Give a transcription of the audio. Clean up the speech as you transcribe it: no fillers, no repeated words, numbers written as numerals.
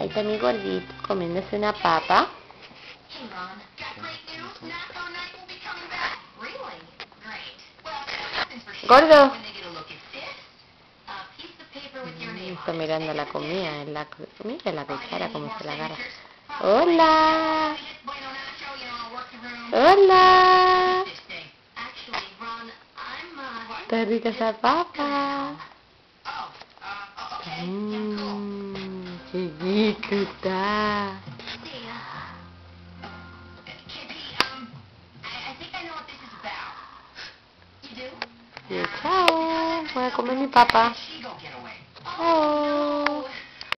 Ahí está mi gordito comiéndose una papa. Gordo. Está mirando la comida. Mira la cuchara como se la agarra. Hola. Hola. Está rica esa papa. Chiquito está. Y chao. Voy a comer mi papa. Chao.